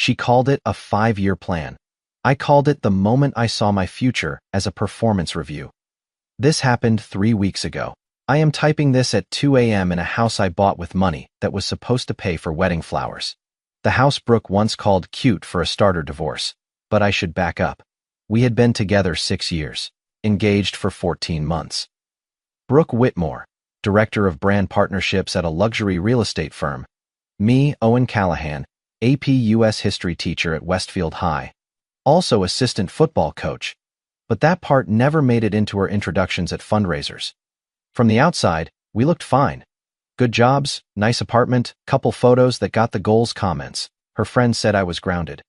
She called it a 5-year plan. I called it the moment I saw my future as a performance review. This happened 3 weeks ago. I am typing this at 2 a.m. in a house I bought with money that was supposed to pay for wedding flowers. The house Brooke once called cute for a starter divorce. But I should back up. We had been together 6 years, engaged for 14 months. Brooke Whitmore, director of brand partnerships at a luxury real estate firm. Me, Owen Callahan, AP US history teacher at Westfield High. Also assistant football coach. But that part never made it into her introductions at fundraisers. From the outside, we looked fine. Good jobs, nice apartment, couple photos that got the goals comments. Her friends said I was grounded.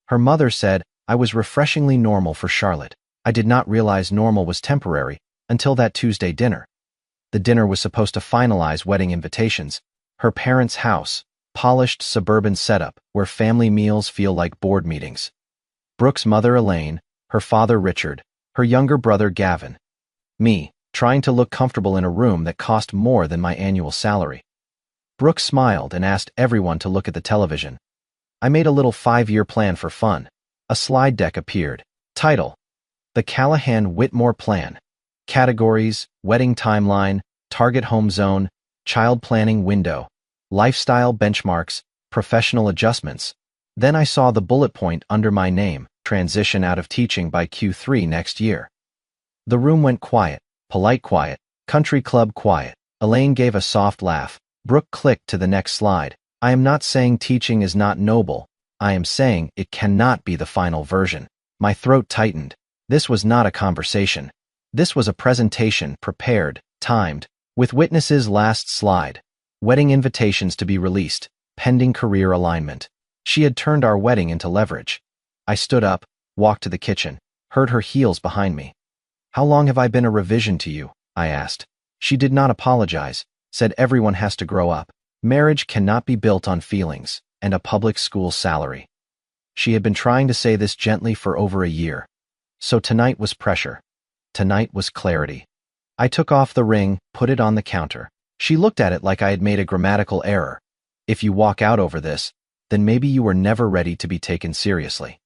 Her mother said I was refreshingly normal for Charlotte. I did not realize normal was temporary until that Tuesday dinner. The dinner was supposed to finalize wedding invitations. Her parents' house, polished suburban setup where family meals feel like board meetings. Brooke's mother Elaine, her father Richard, her younger brother Gavin. Me, trying to look comfortable in a room that cost more than my annual salary. Brooke smiled and asked everyone to look at the television. I made a little 5-year plan for fun. A slide deck appeared. Title: The Callahan-Whitmore Plan. Categories: Wedding Timeline, Target Home Zone, Child Planning Window, Lifestyle Benchmarks, Professional Adjustments. Then I saw the bullet point under my name: Transition out of teaching by Q3 next year. The room went quiet, polite quiet, country club quiet. Elaine gave a soft laugh. Brooke clicked to the next slide. I am not saying teaching is not noble. I am saying it cannot be the final version. My throat tightened. This was not a conversation. This was a presentation, prepared, timed, with witnesses. Last slide. Wedding invitations to be released, pending career alignment. She had turned our wedding into leverage. I stood up, walked to the kitchen, heard her heels behind me. How long have I been a revision to you? I asked. She did not apologize, said everyone has to grow up. Marriage cannot be built on feelings and a public school salary. She had been trying to say this gently for over a year. So tonight was pressure. Tonight was clarity. I took off the ring, put it on the counter. She looked at it like I had made a grammatical error. If you walk out over this, then maybe you were never ready to be taken seriously.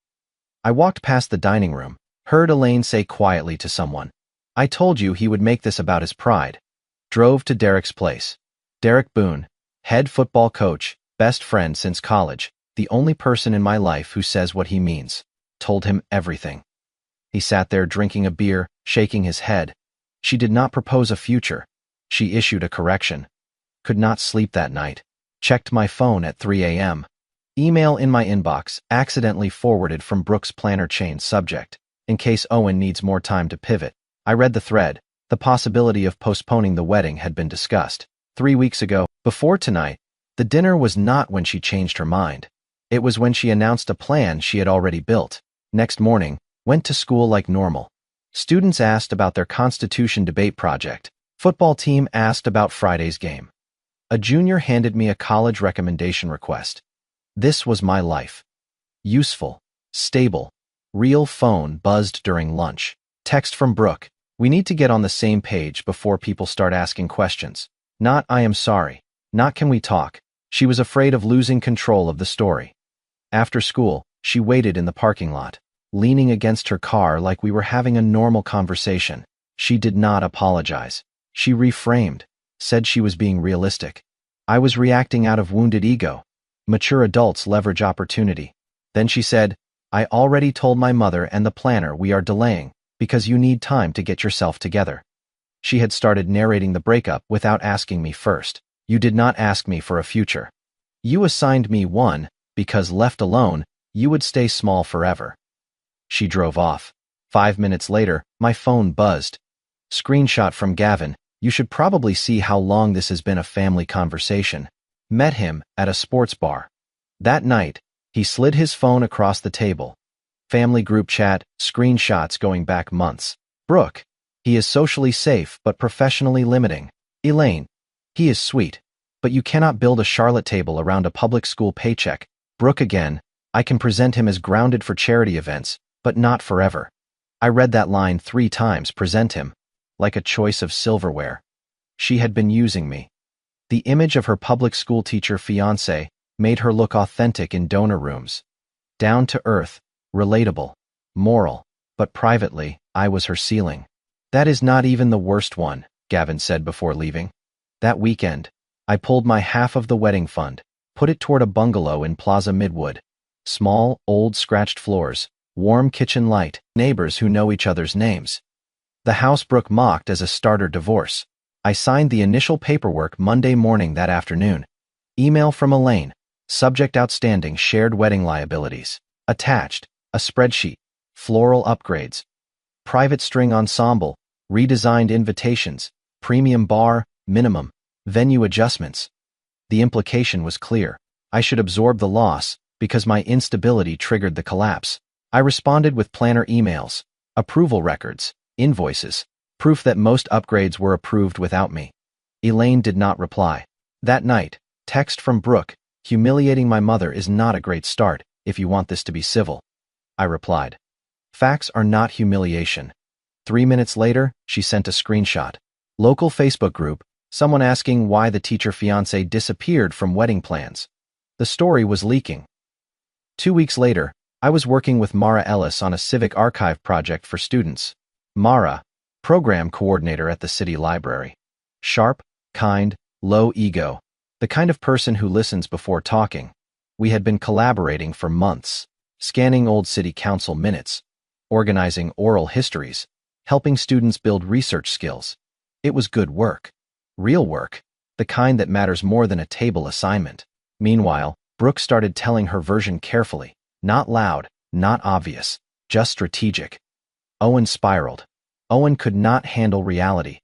I walked past the dining room, heard Elaine say quietly to someone, I told you he would make this about his pride. Drove to Derek's place. Derek Boone, head football coach, best friend since college, the only person in my life who says what he means. Told him everything. He sat there drinking a beer, shaking his head. She did not propose a future. She issued a correction. Could not sleep that night. Checked my phone at 3 a.m. Email in my inbox, accidentally forwarded from Brooke's planner chain subject. In case Owen needs more time to pivot. I read the thread. The possibility of postponing the wedding had been discussed. 3 weeks ago, before tonight, the dinner was not when she changed her mind. It was when she announced a plan she had already built. Next morning, went to school like normal. Students asked about their Constitution debate project. Football team asked about Friday's game. A junior handed me a college recommendation request. This was my life. Useful, stable, real. Phone buzzed during lunch. Text from Brooke. We need to get on the same page before people start asking questions. Not I am sorry. Not can we talk. She was afraid of losing control of the story. After school, she waited in the parking lot, leaning against her car like we were having a normal conversation. She did not apologize. She reframed, said she was being realistic. I was reacting out of wounded ego. Mature adults leverage opportunity. Then she said, I already told my mother and the planner we are delaying because you need time to get yourself together. She had started narrating the breakup without asking me first. You did not ask me for a future. You assigned me one because left alone, you would stay small forever. She drove off. 5 minutes later, my phone buzzed. Screenshot from Gavin. You should probably see how long this has been a family conversation. Met him at a sports bar. That night, he slid his phone across the table. Family group chat, screenshots going back months. Brooke. He is socially safe but professionally limiting. Elaine. He is sweet, but you cannot build a Charlotte table around a public school paycheck. Brooke again. I can present him as grounded for charity events, but not forever. I read that line 3 times. Present him. Like a choice of silverware. She had been using me. The image of her public school teacher fiancé made her look authentic in donor rooms. Down to earth, relatable, moral, but privately, I was her ceiling. That is not even the worst one, Gavin said before leaving. That weekend, I pulled my half of the wedding fund, put it toward a bungalow in Plaza Midwood. Small, old scratched floors, warm kitchen light, neighbors who know each other's names. The house Brooke mocked as a starter divorce. I signed the initial paperwork Monday morning that afternoon. Email from Elaine. Subject outstanding shared wedding liabilities. Attached, a spreadsheet. Floral upgrades. Private string ensemble. Redesigned invitations. Premium bar, minimum. Venue adjustments. The implication was clear. I should absorb the loss, because my instability triggered the collapse. I responded with planner emails, approval records, invoices, proof that most upgrades were approved without me. Elaine did not reply. That night, text from Brooke, humiliating my mother is not a great start, if you want this to be civil. I replied. Facts are not humiliation. 3 minutes later, she sent a screenshot. Local Facebook group, someone asking why the teacher fiancé disappeared from wedding plans. The story was leaking. 2 weeks later, I was working with Mara Ellis on a civic archive project for students. Mara, program coordinator at the city library. Sharp, kind, low ego, the kind of person who listens before talking. We had been collaborating for months, scanning old city council minutes, organizing oral histories, helping students build research skills. It was good work. Real work, the kind that matters more than a table assignment. Meanwhile, Brooke started telling her version carefully, not loud, not obvious, just strategic. Owen spiraled. Owen could not handle reality.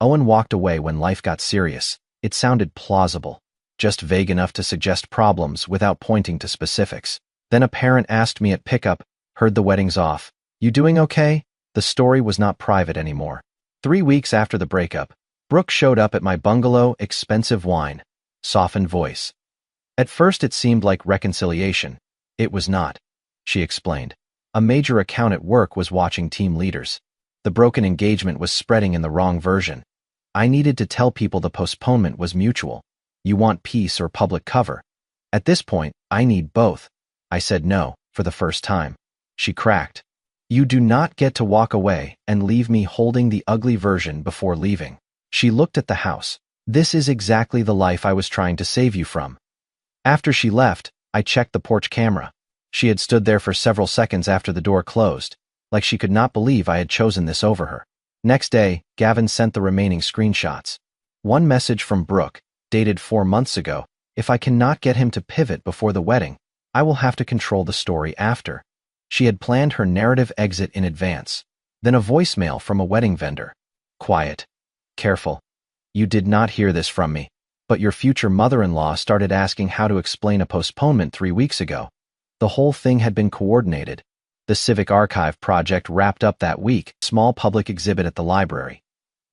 Owen walked away when life got serious. It sounded plausible, just vague enough to suggest problems without pointing to specifics. Then a parent asked me at pickup, heard the wedding's off. You doing okay? The story was not private anymore. 3 weeks after the breakup, Brooke showed up at my bungalow, expensive wine, softened voice. At first it seemed like reconciliation. It was not, she explained. A major account at work was watching team leaders. The broken engagement was spreading in the wrong version. I needed to tell people the postponement was mutual. You want peace or public cover? At this point, I need both. I said no, for the first time. She cracked. You do not get to walk away and leave me holding the ugly version before leaving. She looked at the house. This is exactly the life I was trying to save you from. After she left, I checked the porch camera. She had stood there for several seconds after the door closed, like she could not believe I had chosen this over her. Next day, Gavin sent the remaining screenshots. One message from Brooke, dated 4 months ago. If I cannot get him to pivot before the wedding, I will have to control the story after. She had planned her narrative exit in advance. Then a voicemail from a wedding vendor. Quiet. Careful. You did not hear this from me, but your future mother-in-law started asking how to explain a postponement 3 weeks ago. The whole thing had been coordinated. The Civic Archive project wrapped up that week, small public exhibit at the library.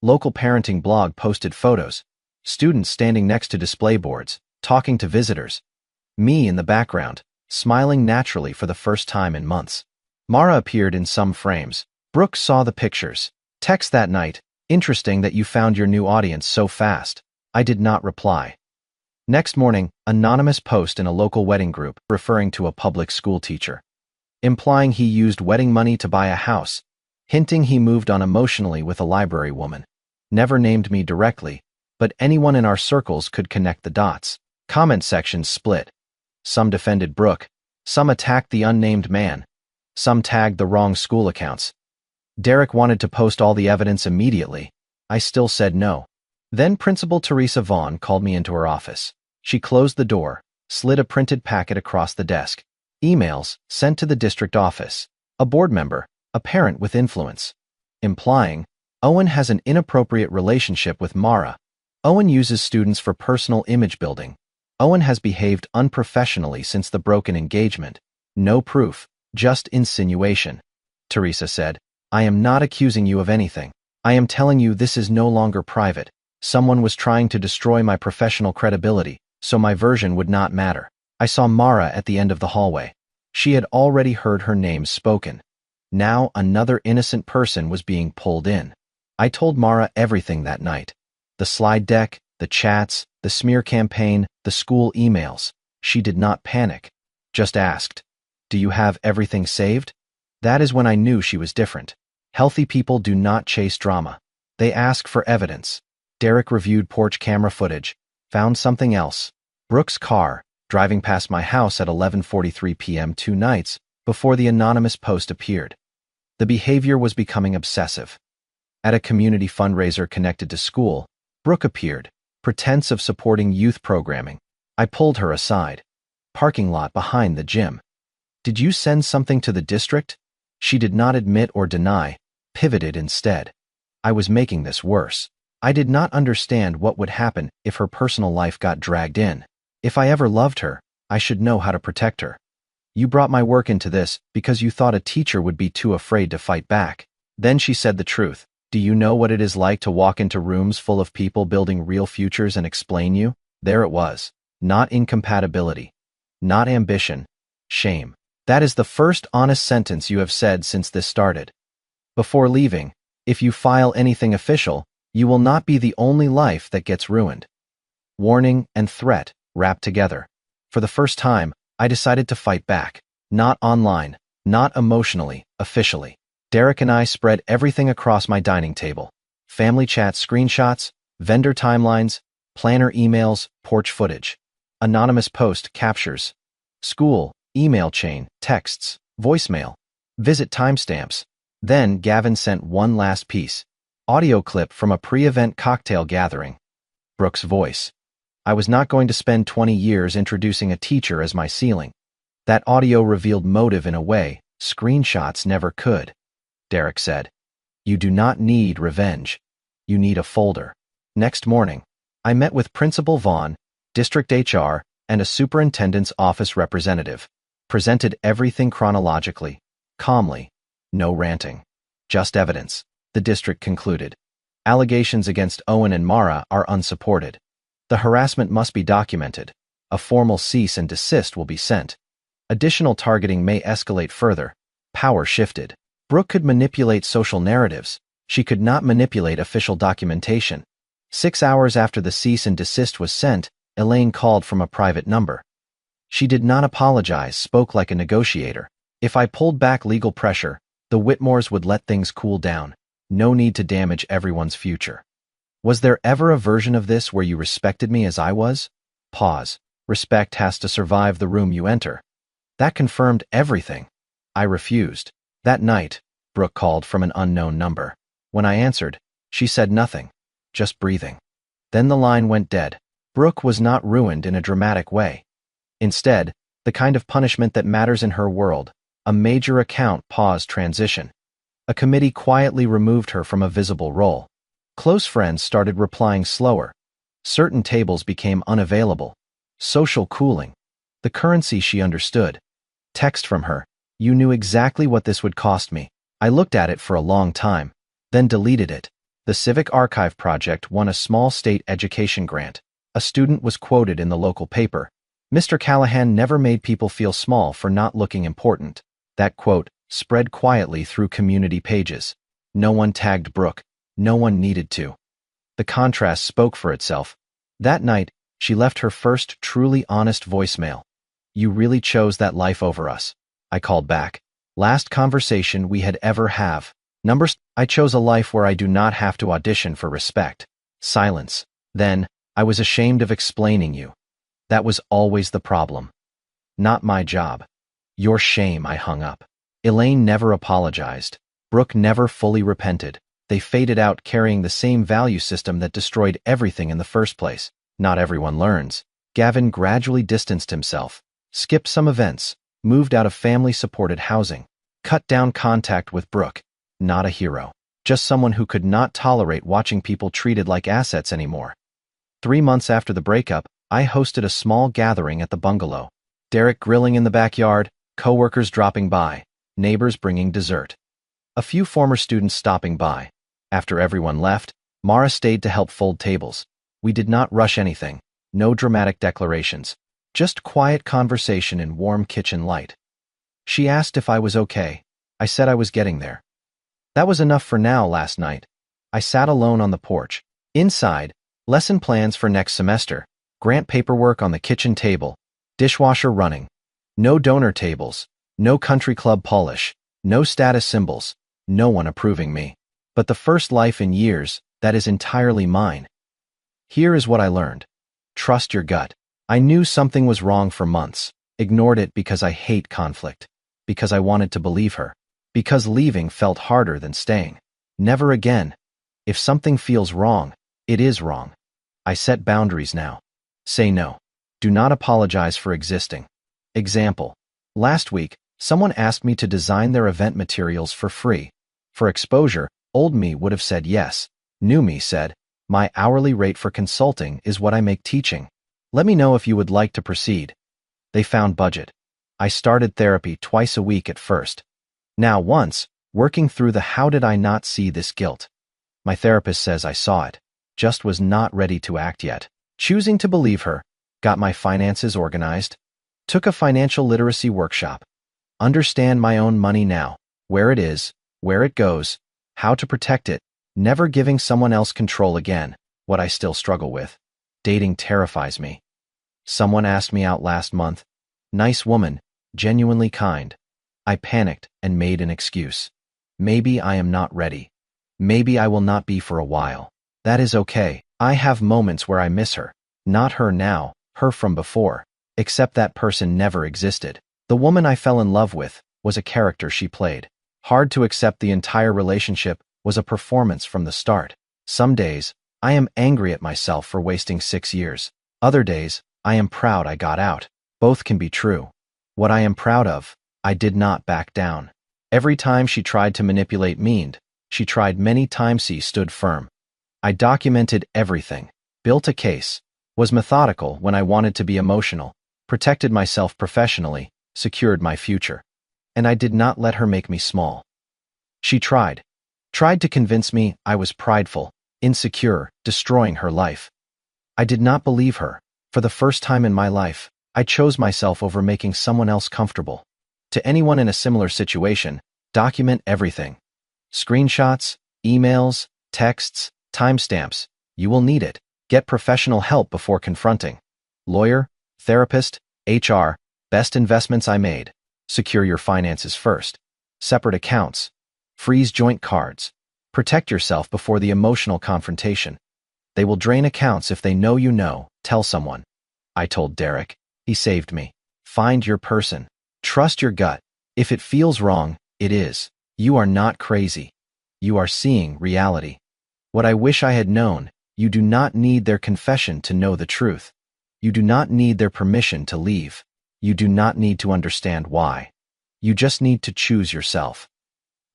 Local parenting blog posted photos. Students standing next to display boards, talking to visitors. Me in the background, smiling naturally for the first time in months. Mara appeared in some frames. Brooke saw the pictures. Text that night, interesting that you found your new audience so fast. I did not reply. Next morning, anonymous post in a local wedding group referring to a public school teacher. Implying he used wedding money to buy a house, hinting he moved on emotionally with a library woman. Never named me directly, but anyone in our circles could connect the dots. Comment sections split. Some defended Brooke, some attacked the unnamed man, some tagged the wrong school accounts. Derek wanted to post all the evidence immediately. I still said no. Then Principal Teresa Vaughn called me into her office. She closed the door, slid a printed packet across the desk. Emails sent to the district office. A board member, a parent with influence. Implying, Owen has an inappropriate relationship with Mara. Owen uses students for personal image building. Owen has behaved unprofessionally since the broken engagement. No proof, just insinuation. Teresa said, I am not accusing you of anything. I am telling you this is no longer private. Someone was trying to destroy my professional credibility, so my version would not matter. I saw Mara at the end of the hallway. She had already heard her name spoken. Now another innocent person was being pulled in. I told Mara everything that night. The slide deck, the chats, the smear campaign, the school emails. She did not panic. Just asked, Do you have everything saved? That is when I knew she was different. Healthy people do not chase drama. They ask for evidence. Derek reviewed porch camera footage, found something else. Brooke's car, driving past my house at 11:43 p.m. 2 nights before the anonymous post appeared. The behavior was becoming obsessive. At a community fundraiser connected to school, Brooke appeared, pretense of supporting youth programming. I pulled her aside. Parking lot behind the gym. Did you send something to the district? She did not admit or deny, pivoted instead. I was making this worse. I did not understand what would happen if her personal life got dragged in. If I ever loved her, I should know how to protect her. You brought my work into this because you thought a teacher would be too afraid to fight back. Then she said the truth. Do you know what it is like to walk into rooms full of people building real futures and explain you? There it was. Not incompatibility. Not ambition. Shame. That is the first honest sentence you have said since this started. Before leaving, if you file anything official, you will not be the only life that gets ruined. Warning and threat wrapped together. For the first time, I decided to fight back. Not online, not emotionally, officially. Derek and I spread everything across my dining table. Family chat screenshots, vendor timelines, planner emails, porch footage. Anonymous post captures. School, email chain, texts, voicemail, visit timestamps. Then Gavin sent one last piece. Audio clip from a pre-event cocktail gathering. Brooke's voice. I was not going to spend 20 years introducing a teacher as my ceiling. That audio revealed motive in a way screenshots never could. Derek said, "You do not need revenge. You need a folder." Next morning, I met with Principal Vaughn, District HR, and a superintendent's office representative. Presented everything chronologically, calmly. No ranting. Just evidence, the district concluded. Allegations against Owen and Mara are unsupported. The harassment must be documented. A formal cease and desist will be sent. Additional targeting may escalate further. Power shifted. Brooke could manipulate social narratives. She could not manipulate official documentation. 6 hours after the cease and desist was sent, Elaine called from a private number. She did not apologize, spoke like a negotiator. If I pulled back legal pressure, the Whitmores would let things cool down. No need to damage everyone's future. Was there ever a version of this where you respected me as I was? Pause. Respect has to survive the room you enter. That confirmed everything. I refused. That night, Brooke called from an unknown number. When I answered, she said nothing, just breathing. Then the line went dead. Brooke was not ruined in a dramatic way. Instead, the kind of punishment that matters in her world, a major account paused transition. A committee quietly removed her from a visible role. Close friends started replying slower. Certain tables became unavailable. Social cooling. The currency she understood. Text from her. You knew exactly what this would cost me. I looked at it for a long time, then deleted it. The Civic Archive Project won a small state education grant. A student was quoted in the local paper. Mr. Callahan never made people feel small for not looking important. That quote spread quietly through community pages. No one tagged Brooke. No one needed to. The contrast spoke for itself. That night, she left her first truly honest voicemail. You really chose that life over us. I called back. Last conversation we had ever have. Numbers. I chose a life where I do not have to audition for respect. Silence. Then, I was ashamed of explaining you. That was always the problem. Not my job. Your shame. I hung up. Elaine never apologized. Brooke never fully repented. They faded out carrying the same value system that destroyed everything in the first place. Not everyone learns. Gavin gradually distanced himself. Skipped some events. Moved out of family-supported housing. Cut down contact with Brooke. Not a hero. Just someone who could not tolerate watching people treated like assets anymore. 3 months after the breakup, I hosted a small gathering at the bungalow. Derek grilling in the backyard, coworkers dropping by, neighbors bringing dessert. A few former students stopping by. After everyone left, Mara stayed to help fold tables. We did not rush anything. No dramatic declarations. Just quiet conversation in warm kitchen light. She asked if I was okay. I said I was getting there. That was enough for now. Last night, I sat alone on the porch. Inside, lesson plans for next semester, grant paperwork on the kitchen table, dishwasher running. No donor tables, No country club polish, no status symbols, no one approving me. But the first life in years that is entirely mine. Here is what I learned. Trust your gut. I knew something was wrong for months, ignored it because I hate conflict, because I wanted to believe her, because leaving felt harder than staying. Never again. If something feels wrong, it is wrong. I set boundaries now. Say no. Do not apologize for existing. Example. Last week, someone asked me to design their event materials for free. For exposure, old me would have said yes. New me said, my hourly rate for consulting is what I make teaching. Let me know if you would like to proceed. They found budget. I started therapy twice a week at first. Now once, working through the how did I not see this guilt. My therapist says I saw it, just was not ready to act yet. Choosing to believe her, got my finances organized, took a financial literacy workshop, understand my own money now, where it is, where it goes, how to protect it, never giving someone else control again, what I still struggle with. Dating terrifies me. Someone asked me out last month. Nice woman, genuinely kind. I panicked and made an excuse. Maybe I am not ready. Maybe I will not be for a while. That is okay. I have moments where I miss her. Not her now, her from before. Except that person never existed. The woman I fell in love with was a character she played. Hard to accept the entire relationship was a performance from the start. Some days, I am angry at myself for wasting 6 years. Other days, I am proud I got out. Both can be true. What I am proud of, I did not back down. Every time she tried to manipulate me, she tried many times she stood firm. I documented everything, built a case, was methodical when I wanted to be emotional, protected myself professionally, secured my future. And I did not let her make me small. She tried to convince me I was prideful, insecure, destroying her life. I did not believe her. For the first time in my life, I chose myself over making someone else comfortable. To anyone in a similar situation, document everything. Screenshots, emails, texts, timestamps. You will need it. Get professional help before confronting. Lawyer, therapist, HR, best investments I made. Secure your finances first. Separate accounts. Freeze joint cards. Protect yourself before the emotional confrontation. They will drain accounts if they know you know. Tell someone. I told Derek. He saved me. Find your person. Trust your gut. If it feels wrong, it is. You are not crazy. You are seeing reality. What I wish I had known, you do not need their confession to know the truth. You do not need their permission to leave. You do not need to understand why. You just need to choose yourself.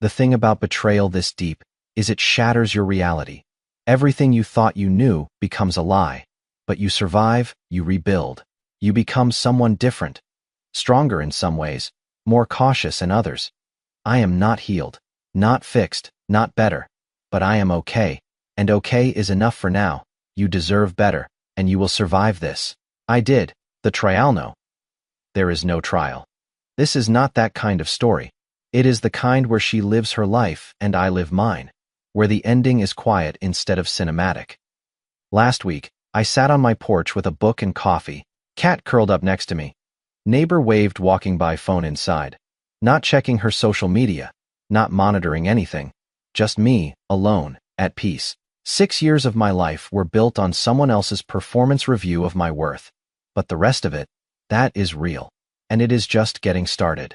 The thing about betrayal this deep is it shatters your reality. Everything you thought you knew becomes a lie. But you survive, you rebuild. You become someone different. Stronger in some ways, more cautious in others. I am not healed, not fixed, not better. But I am okay. And okay is enough for now. You deserve better, and you will survive this. I did. The trial no. There is no trial. This is not that kind of story. It is the kind where she lives her life and I live mine, where the ending is quiet instead of cinematic. Last week, I sat on my porch with a book and coffee, cat curled up next to me. Neighbor waved walking by, phone inside. Not checking her social media, not monitoring anything. Just me, alone, at peace. 6 years of my life were built on someone else's performance review of my worth. But the rest of it, that is real. And it is just getting started.